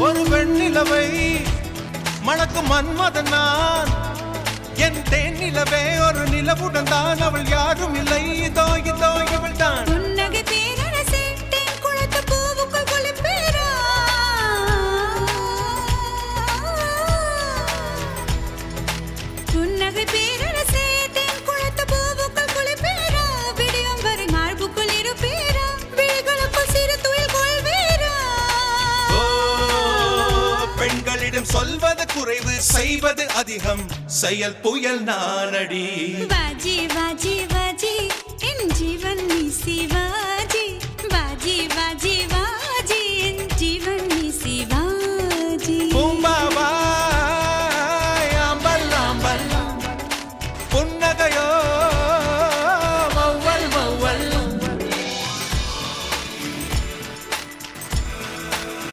ஒரு வெண்ணிலவை மணக்கும் மன்மதன் நான். என் தேனிலவே ஒரு நிலவுடன் தான், அவள் யாரும் இல்லை, இதோ இதோ இவள் தான். புன்னகை பேரரசே தேன் குளத்து பூவுக்குள் குளிப்பேரா. புன்னகை பேரரசே தேன் குளத்து பூவுக்குள் குளிப்பேரா. விடியும் வரை மார்புக்குள் இருப்பேரா. விழிகளுக்குள் சிறு துயில் கொள்வேரா. பெண்களிடம் சொல்வது குறைவு, செய்வது அதிகம், செயல் புயல் நானடி. बाजी बाजी बाजी इन जीवन में शिवाजी बाजी बाजी